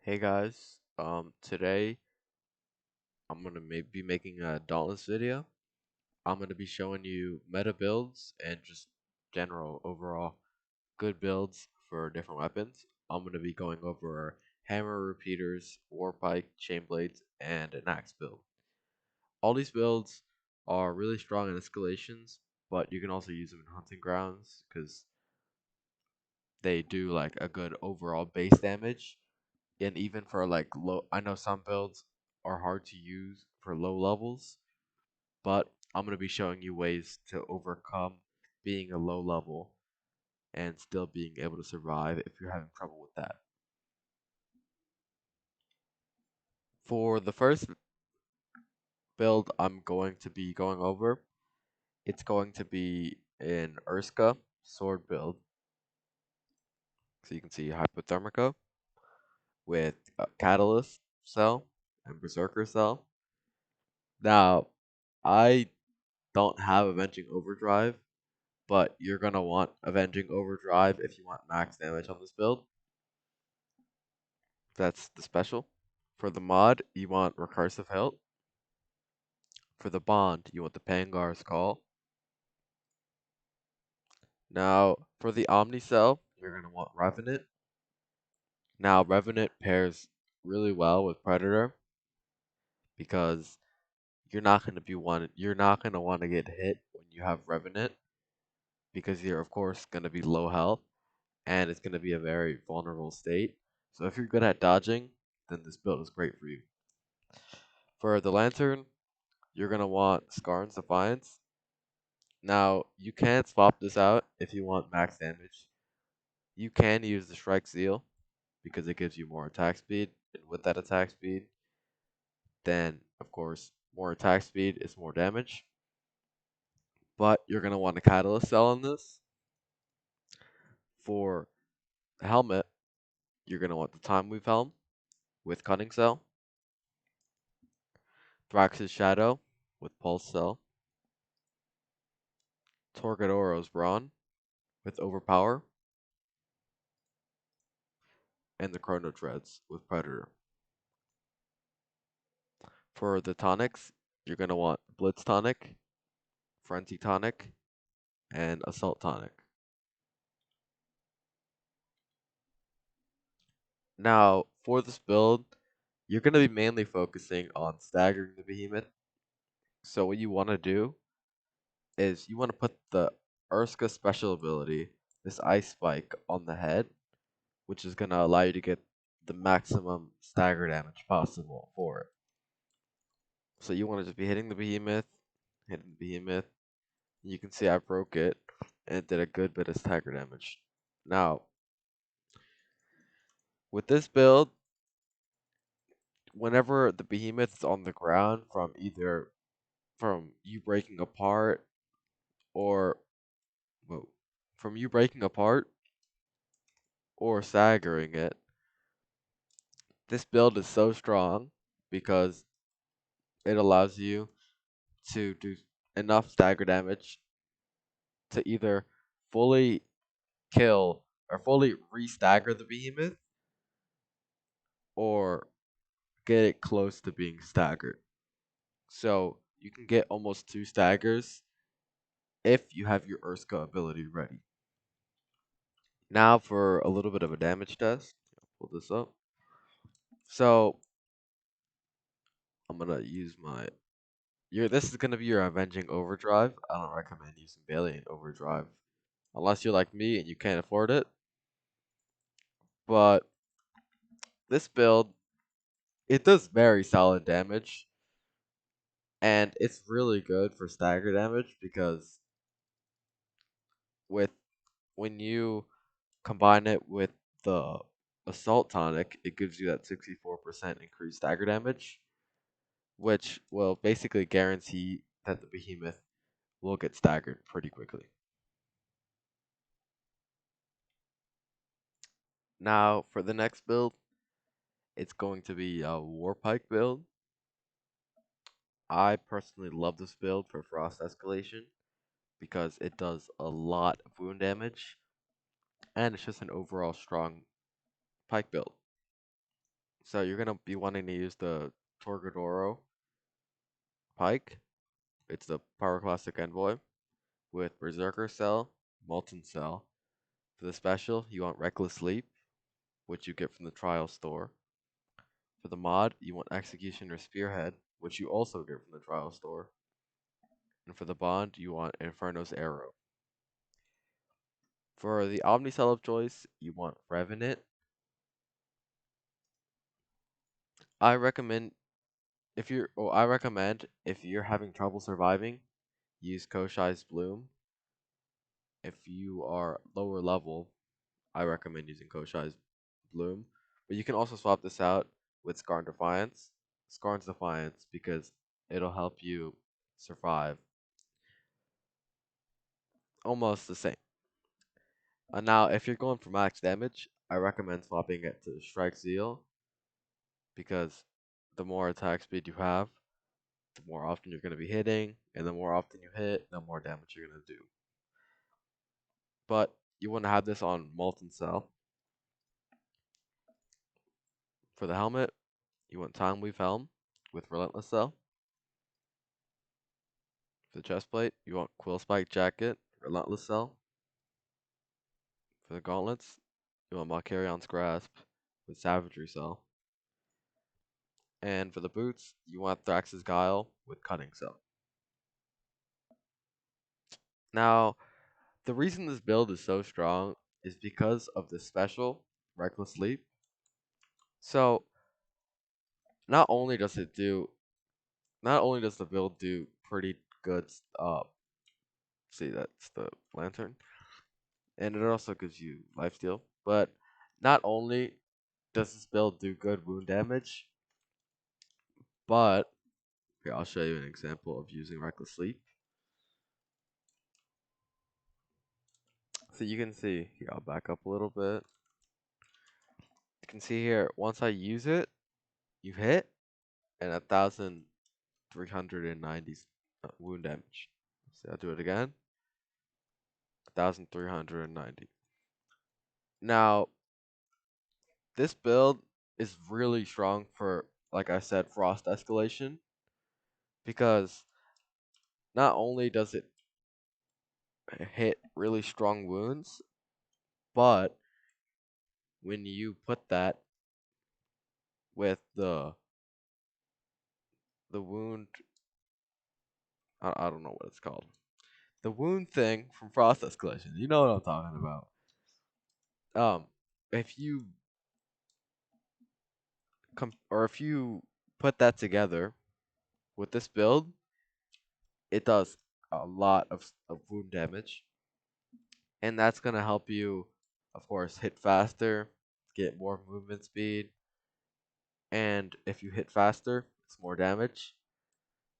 Hey guys, today I'm gonna be making a Dauntless video. I'm gonna be showing you meta builds and just general overall good builds for different weapons. I'm gonna be going over hammer repeaters, war pike, chain blades, and an axe build. All these builds are really strong in escalations, but you can also use them in hunting grounds because they do like a good overall base damage. And even for like low, I know some builds are hard to use for low levels, but I'm going to be showing you ways to overcome being a low level and still being able to survive if you're having trouble with that. For the first build I'm going to be going over, it's going to be an Urska sword build. So you can see Hypothermica with Catalyst cell and Berserker cell. Now, I don't have Avenging Overdrive, but you're gonna want Avenging Overdrive if you want max damage on this build. That's the special. For the mod, you want Recursive Hilt. For the bond, you want the Pangar's Call. Now, for the Omni Cell, you're gonna want Revenant. Now, Revenant pairs really well with Predator because you're not gonna want to get hit when you have Revenant because you're of course gonna be low health and it's gonna be a very vulnerable state. So if you're good at dodging, then this build is great for you. For the Lantern, you're going to want Scarn's Defiance. Now, you can swap this out if you want max damage. You can use the Strike Seal because it gives you more attack speed. And with that attack speed, then, of course, more attack speed is more damage. But you're going to want a Catalyst Cell on this. For the Helmet, you're going to want the Time Weave Helm with Cunning Cell. Thrax's Shadow with Pulse Cell. Torgadoro's Brawn with Overpower. And the Chrono Treads with Predator. For the tonics, you're going to want Blitz Tonic, Frenzy Tonic, and Assault Tonic. Now, for this build, you're going to be mainly focusing on staggering the behemoth. So what you want to do is you want to put the Urska special ability, this Ice Spike, on the head, which is going to allow you to get the maximum stagger damage possible for it. So you want to just be hitting the behemoth, hitting the behemoth. You can see I broke it, and it did a good bit of stagger damage. Now, with this build, whenever the behemoth is on the ground from either from you breaking apart or whoa, from you breaking apart or staggering it, this build is so strong because it allows you to do enough stagger damage to either fully kill or fully re-stagger the behemoth or get it close to being staggered. So you can get almost 2 staggers if you have your Urska ability ready. Now for a little bit of a damage test. Pull this up. So I'm gonna use my this is gonna be your Avenging Overdrive. I don't recommend using Valiant Overdrive unless you're like me and you can't afford it. But this build, it does very solid damage, and it's really good for stagger damage because with when you combine it with the Assault Tonic, it gives you that 64% increased stagger damage, which will basically guarantee that the behemoth will get staggered pretty quickly. Now, for the next build, it's going to be a War Pike build. I personally love this build for Frost Escalation because it does a lot of wound damage, and it's just an overall strong Pike build. So you're gonna be wanting to use the Torgadoro pike. It's the Power Classic Envoy with Berserker Cell, Molten Cell. For the special, you want Reckless Leap, which you get from the Trial Store. For the mod, you want Executioner Spearhead, which you also get from the Trial Store. And for the bond, you want Inferno's Arrow. For the Omnicell of choice, you want Revenant. I recommend I recommend if you're having trouble surviving, use Koshai's Bloom. If you are lower level, I recommend using Koshai's Bloom. But you can also swap this out with Scarn Defiance. Scarn's Defiance because it'll help you survive almost the same. Now, if you're going for max damage, I recommend swapping it to Strike Zeal because the more attack speed you have, the more often you're going to be hitting, and the more often you hit, the more damage you're going to do. But you want to have this on Molten Cell. For the helmet, you want Time Weave Helm with Relentless Cell. For the chestplate, you want Quill Spike Jacket, Relentless Cell. For the gauntlets, you want Malkarion's Grasp with Savagery Cell. And for the boots, you want Thrax's Guile with Cutting Cell. Now, the reason this build is so strong is because of the special Reckless Leap. So, not only does the build do pretty good see that's the lantern, and it also gives you lifesteal, but not only does this build do good wound damage, but here I'll show you an example of using Reckless Leap. So you can see here, I'll back up a little bit. You can see here, once I use it, you hit and 1,390 wound damage. See, I'll do it again. 1,390. Now, this build is really strong for, like I said, frost escalation, because not only does it hit really strong wounds, but when you put that with the wound, I don't know what it's called, the wound thing from frost escalation. You know what I'm talking about. If you if you put that together with this build, it does a lot of wound damage, and that's gonna help you, of course, hit faster, get more movement speed, and if you hit faster, it's more damage.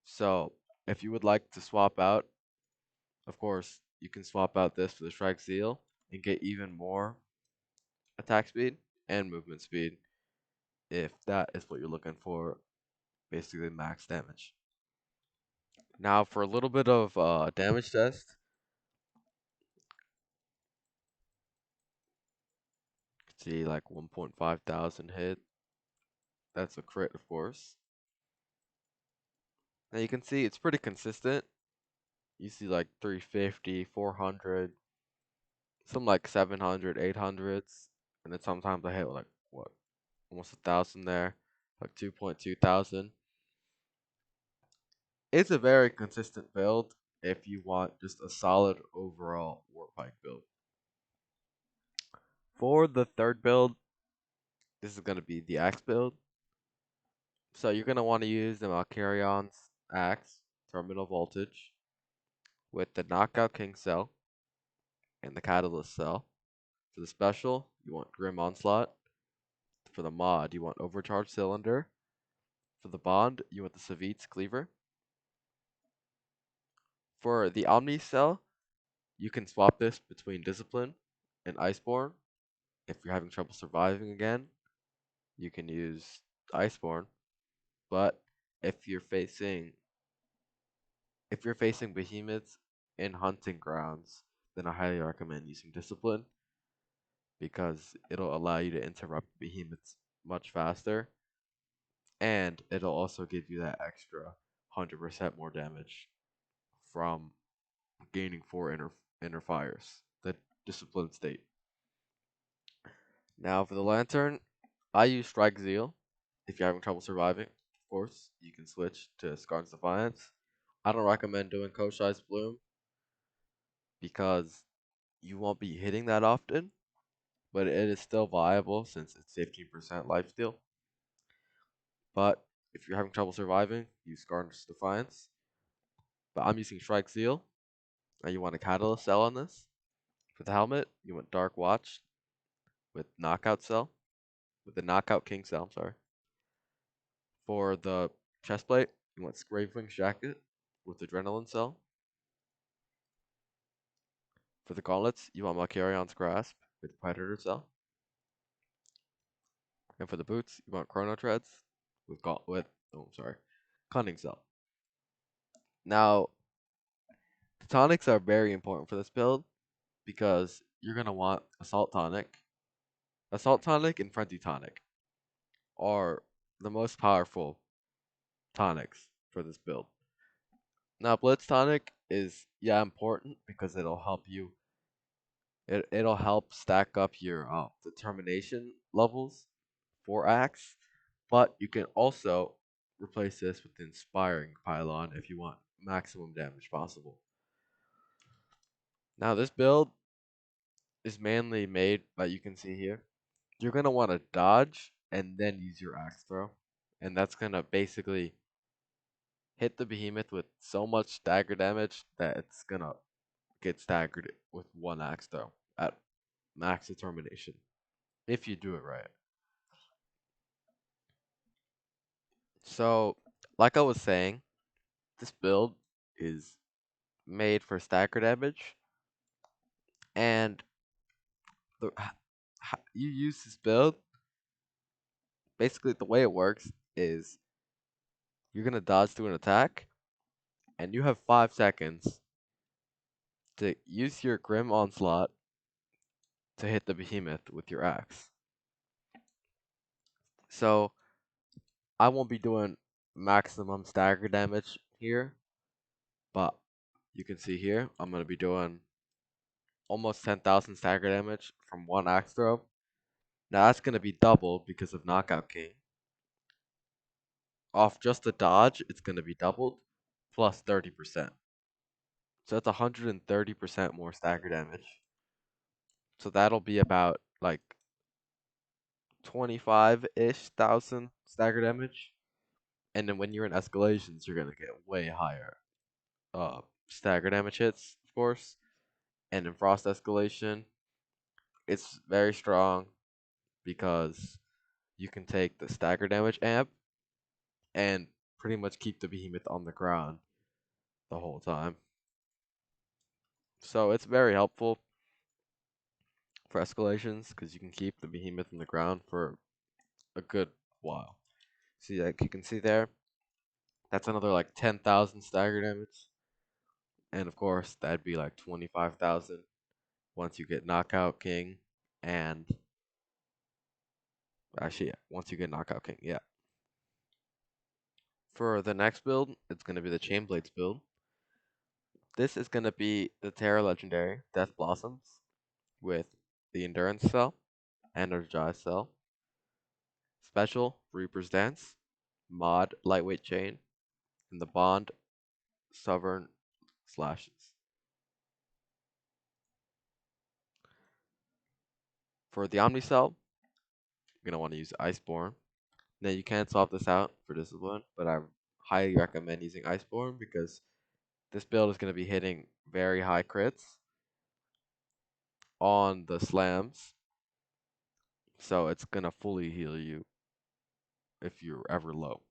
So if you would like to swap out, of course, you can swap out this for the Strike Zeal and get even more attack speed and movement speed if that is what you're looking for, basically max damage. Now for a little bit of damage test, see like 1.5 thousand hit. That's a crit, of course. Now you can see it's pretty consistent. You see like 350, 400, some like 700, 800s, and then sometimes I hit like what, almost 1,000 there, like 2.2 thousand. It's a very consistent build if you want just a solid overall Warpike build. For the third build, this is going to be the Axe build. So you're going to want to use the Malkarion's Axe, Terminal Voltage, with the Knockout King Cell and the Catalyst Cell. For the special, you want Grim Onslaught. For the mod, you want Overcharged Cylinder. For the bond, you want the Savit's Cleaver. For the Omni Cell, you can swap this between Discipline and Iceborne. If you're having trouble surviving again, you can use Iceborne. But if you're facing behemoths in hunting grounds, then I highly recommend using Discipline because it'll allow you to interrupt behemoths much faster and it'll also give you that extra 100% more damage from gaining 4 inner fires, the disciplined state. Now for the lantern, I use Strike Zeal. If you're having trouble surviving, of course, you can switch to Scar's Defiance. I don't recommend doing Koshai's Bloom because you won't be hitting that often, but it is still viable since it's 15% lifesteal. But if you're having trouble surviving, use Scar's Defiance. But I'm using Strike Zeal, and you want a Catalyst cell on this. For the helmet, you want Dark Watch with Knockout cell, with the Knockout King cell, I'm sorry. For the chestplate, you want Scravewing's Jacket with Adrenaline cell. For the gauntlets, you want Malkarion's Grasp with Predator cell. And for the boots, you want Chrono Treads with Cunning cell. Now, the tonics are very important for this build because you're gonna want Assault Tonic. Assault Tonic and Frenzy Tonic are the most powerful tonics for this build. Now, Blitz Tonic is important because it'll help stack up your determination levels for Axe, but you can also replace this with the Inspiring Pylon if you want maximum damage possible. Now, this build is mainly made, like you can see here. You're gonna want to dodge and then use your Axe throw, and that's gonna basically hit the behemoth with so much stagger damage that it's gonna get staggered with one Axe throw at max determination if you do it right. So, like I was saying, this build is made for stagger damage, and you use this build. Basically, the way it works is you're gonna dodge through an attack, and you have 5 seconds to use your Grim Onslaught to hit the behemoth with your axe. So I won't be doing maximum stagger damage here, but you can see here I'm gonna be doing almost 10,000 stagger damage from one axe throw. Now that's gonna be double because of Knockout King. Off just the dodge, it's gonna be doubled plus 30%. So that's 130% more stagger damage. So that'll be about like 25-ish thousand stagger damage. And then when you're in escalations, you're gonna get way higher stagger damage hits, of course. And in frost escalation, it's very strong because you can take the stagger damage amp and pretty much keep the behemoth on the ground the whole time. So it's very helpful for escalations because you can keep the behemoth on the ground for a good while. See, like you can see there, that's another like 10,000 stagger damage. And of course, that'd be like 25,000 once you get Knockout King. And actually, yeah, once you get Knockout King, yeah. For the next build, it's going to be the Chain Blades build. This is going to be the Terra Legendary Death Blossoms with the Endurance Cell, Energize Cell, Special Reaper's Dance, Mod Lightweight Chain, and the Bond Sovereign Slashes. For the Omni Cell, you're going to want to use Iceborne. Now you can swap this out for Discipline, but I highly recommend using Iceborne because this build is going to be hitting very high crits on the slams. So it's going to fully heal you if you're ever low.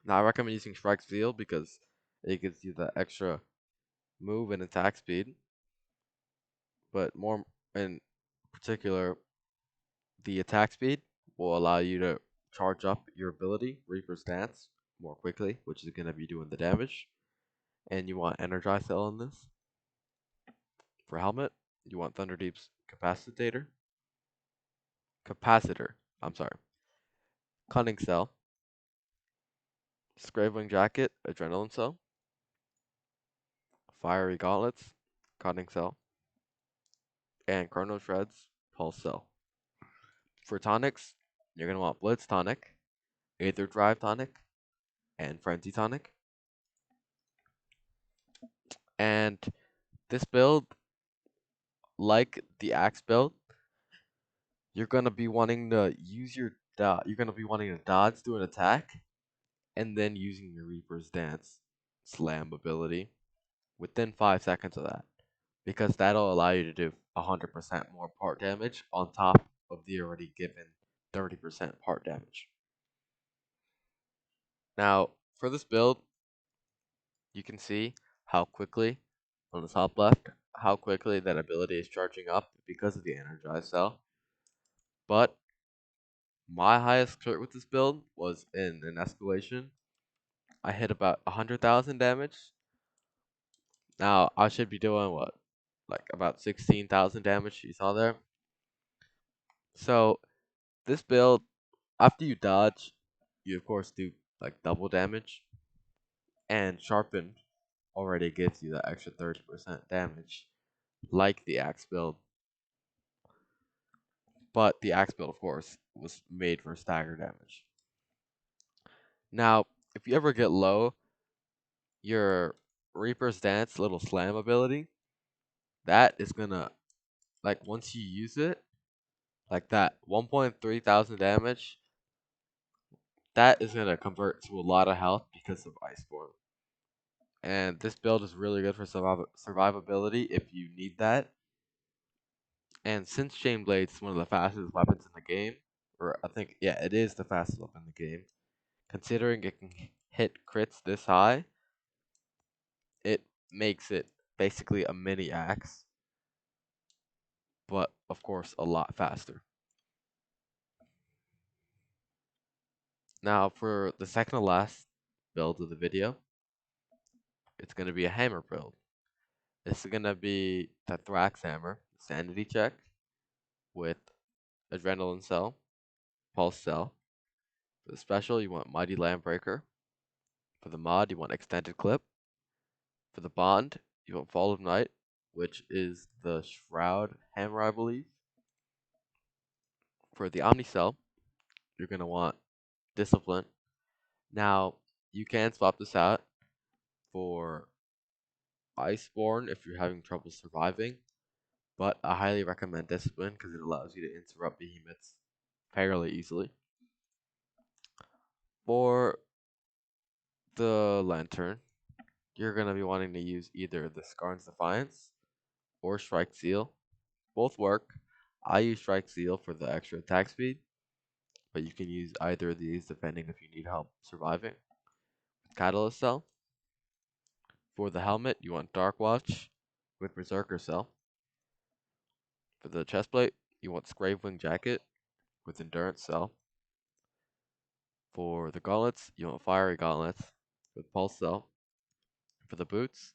Now I recommend using Strike Zeal because it gives you the extra move and attack speed. But more in particular, the attack speed will allow you to charge up your ability, Reaper's Dance, more quickly, which is going to be doing the damage. And you want Energize Cell on this. For helmet, you want Thunderdeep's Capacitor. I'm sorry. Cunning Cell. Scraping Jacket, Adrenaline Cell. Fiery Gauntlets, Cutting Cell. And Chrono Shreds, Pulse Cell. For tonics, you're going to want Blitz Tonic, Aether Drive Tonic, and Frenzy Tonic. And this build, like the Axe build, you're gonna be wanting to use you're gonna be wanting to dodge through an attack, and then using your Reaper's Dance slam ability within 5 seconds of that, because that'll allow you to do 100% more part damage on top of the already given 30% part damage. Now, for this build, you can see how quickly on the top left, how quickly that ability is charging up because of the energized cell. But my highest crit with this build was in an escalation. I hit about 100,000 damage. Now I should be doing what, like about 16,000 damage you saw there. So this build, after you dodge, you of course do like double damage, and sharpened already gives you that extra 30% damage, like the axe build. But the axe build, of course, was made for stagger damage. Now, if you ever get low, your Reaper's Dance little slam ability, that is gonna, like, once you use it, like that 1.3 thousand damage, that is gonna convert to a lot of health because of Iceborne. And this build is really good for survivability if you need that. And since Chain Blade is one of the fastest weapons in the game, or I think, yeah, it is the fastest weapon in the game, considering it can hit crits this high, it makes it basically a mini axe, but of course a lot faster. Now for the second to last build of the video, it's going to be a hammer build. This is going to be the Thrax Hammer, Sanity check, with Adrenaline Cell, Pulse Cell. For the special, you want Mighty Landbreaker. For the mod, you want Extended Clip. For the bond, you want Fall of Night, which is the Shroud Hammer, I believe. For the Omni Cell, you're going to want Discipline. Now, you can swap this out for Iceborne if you're having trouble surviving, but I highly recommend Discipline because it allows you to interrupt behemoths fairly easily. For the Lantern, you're going to be wanting to use either the Skarn's Defiance or Strike Seal. Both work. I use Strike Seal for the extra attack speed, but you can use either of these depending if you need help surviving. Catalyst Cell. For the helmet, you want Dark Watch with Berserker Cell. For the chestplate, you want Scravewing Jacket with Endurance Cell. For the gauntlets, you want Fiery Gauntlets with Pulse Cell. For the boots,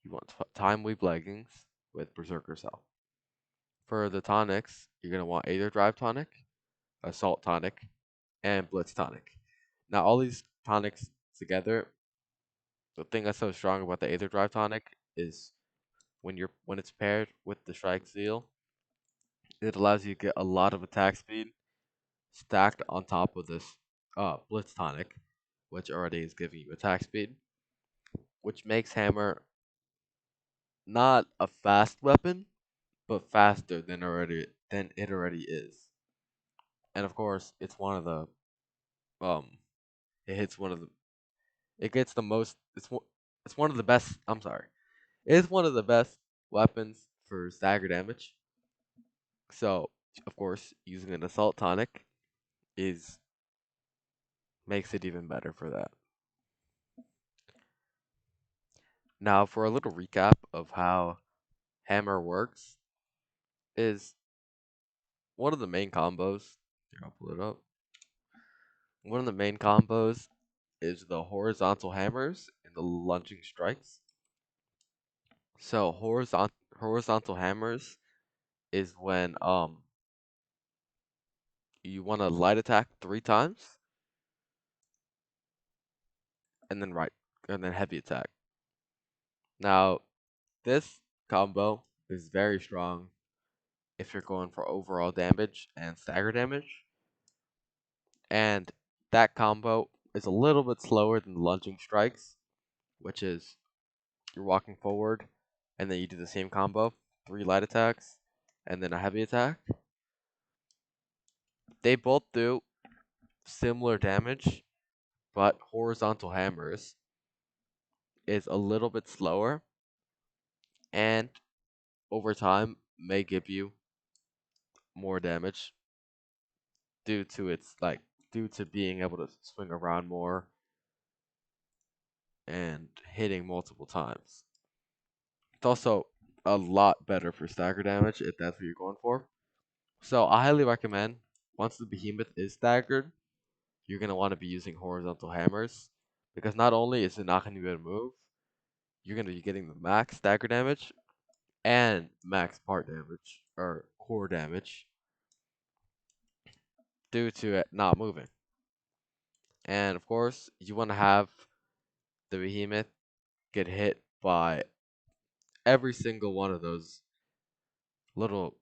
you want Time Weave Leggings with Berserker Cell. For the tonics, you're going to want Aether Drive Tonic, Assault Tonic, and Blitz Tonic. Now, all these tonics together, the thing that's so strong about the Aether Drive Tonic is when it's paired with the Strike Seal, it allows you to get a lot of attack speed stacked on top of this Blitz Tonic, which already is giving you attack speed, which makes Hammer not a fast weapon, but faster than it already is. And of course, it's one of the it hits one of the it gets the most it's one of the best. I'm sorry, it's one of the best weapons for stagger damage. So of course, using an assault tonic is makes it even better for that. Now, for a little recap of how Hammer works, is one of the main combos. Here, I'll pull it up. One of the main combos is the horizontal hammers and the lunging strikes. So horizontal hammers is when you want to light attack 3 times, and then right, and then heavy attack. Now, this combo is very strong if you're going for overall damage and stagger damage, and that combo is a little bit slower than lunging strikes, which is you're walking forward, and then you do the same combo, 3 light attacks, and then a heavy attack. They both do similar damage, but horizontal hammers is a little bit slower, and over time may give you more damage due to due to being able to swing around more and hitting multiple times. It's also a lot better for stagger damage if that's what you're going for. So I highly recommend once the behemoth is staggered, you're gonna want to be using horizontal hammers because not only is it not gonna be able to move, you're gonna be getting the max stagger damage and max part damage or core damage due to it not moving. And of course, you want to have the behemoth get hit by every single one of those little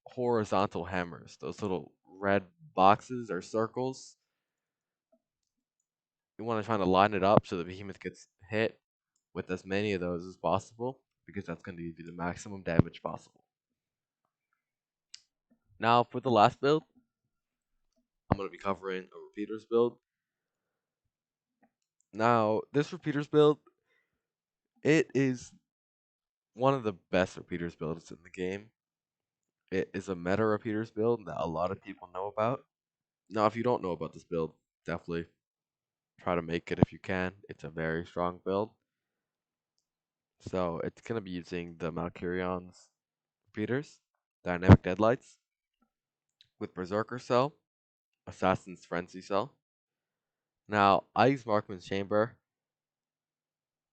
horizontal hammers, those little red boxes or circles. You want to try to line it up so the behemoth gets hit with as many of those as possible because that's going to give you the maximum damage possible. Now, for the last build, I'm going to be covering a repeaters build. Now, this repeaters build, it is one of the best repeaters builds in the game. It is a meta repeaters build that a lot of people know about. Now, if you don't know about this build, definitely try to make it if you can. It's a very strong build. So it's going to be using the Malkurion's repeaters, Dynamic Deadlights, with Berserker Cell, Assassin's Frenzy Cell. Now, I use Marksman's Chamber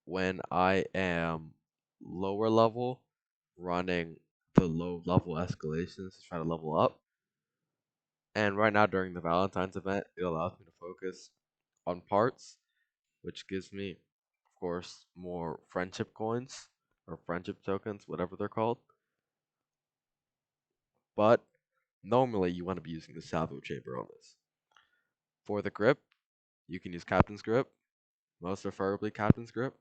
when I am lower level, running the low level escalations to try to level up. And right now, during the Valentine's event, it allows me to focus on parts, which gives me, of course, more friendship coins or friendship tokens, whatever they're called. But normally, you want to be using the Salvo Chamber on this. For the grip, you can use Captain's Grip, most preferably Captain's Grip.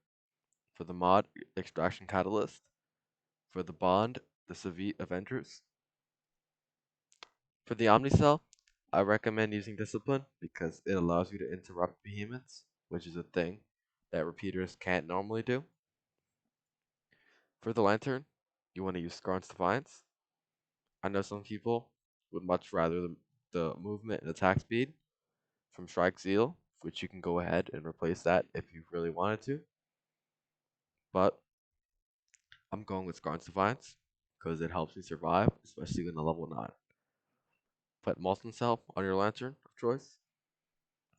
For the mod, Extraction Catalyst. For the bond, the Savit Avengers. For the Omnicell, I recommend using Discipline because it allows you to interrupt behemoths, which is a thing that repeaters can't normally do. For the Lantern, you want to use Scarn's Defiance. I know some people would much rather the movement and attack speed from Strike Zeal, which you can go ahead and replace that if you really wanted to. But I'm going with Scarn's Defiance because it helps me survive, especially in a level 9. Put Molten Cell on your Lantern of choice.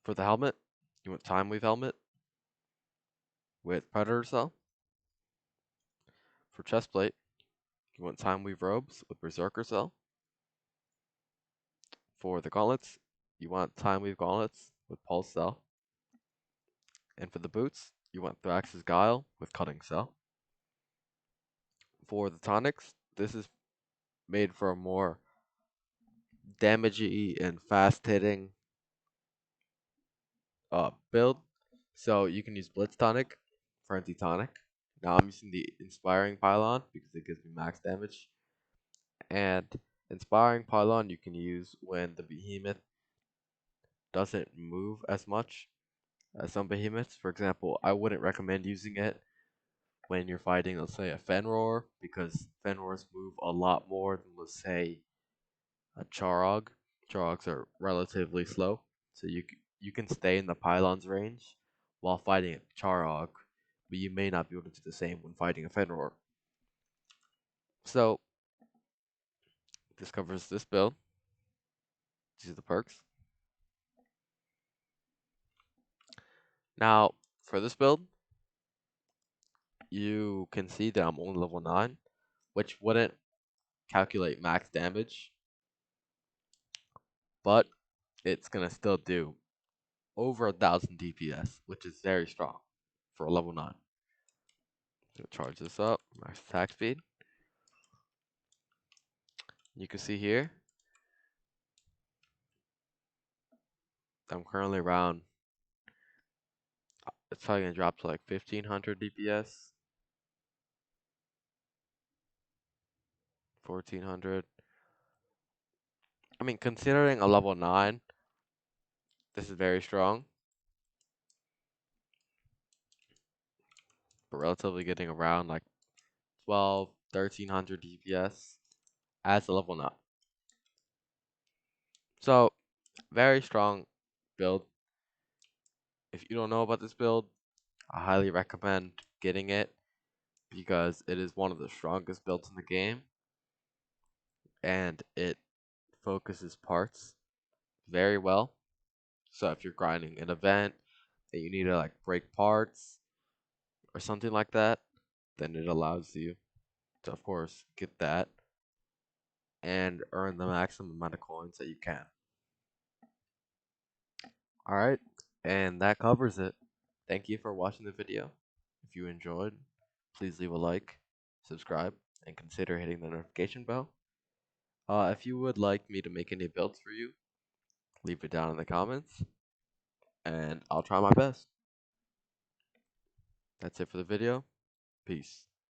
For the helmet, you want Time Weave Helmet with Predator Cell. For Chestplate, you want Time Weave Robes with Berserker Cell. For the Gauntlets, you want Time Weave Gauntlets with Pulse Cell. And for the boots, you want Thrax's Guile with Cutting Cell. For the tonics, this is made for a more damagey and fast hitting build. So you can use Blitz Tonic, Frenzy Tonic. Now I'm using the Inspiring Pylon because it gives me max damage. And Inspiring Pylon you can use when the behemoth doesn't move as much as some behemoths. For example, I wouldn't recommend using it when you're fighting, let's say, a Fenrir, because Fenrirs move a lot more than, let's say, a Charog. Charogs are relatively slow, so you can stay in the pylon's range while fighting a Charog, but you may not be able to do the same when fighting a Fenrir. So this covers this build. These are the perks. Now for this build, you can see that I'm only level 9, which wouldn't calculate max damage, but it's gonna still do over 1,000 DPS, which is very strong for a level 9. So charge this up, max attack speed. You can see here, I'm currently around, it's probably gonna drop to like 1,500 DPS, 1,400. I mean, considering a level 9, this is very strong, but relatively getting around like 12, 1,300 DPS as a level 9. So, very strong build. If you don't know about this build, I highly recommend getting it because it is one of the strongest builds in the game and it focuses parts very well. So if you're grinding an event and you need to like break parts or something like that, then it allows you to, of course, get that and earn the maximum amount of coins that you can. Alright, and that covers it. Thank you for watching the video. If you enjoyed, please leave a like, subscribe, and consider hitting the notification bell. If you would like me to make any builds for you, leave it down in the comments, and I'll try my best. That's it for the video. Peace.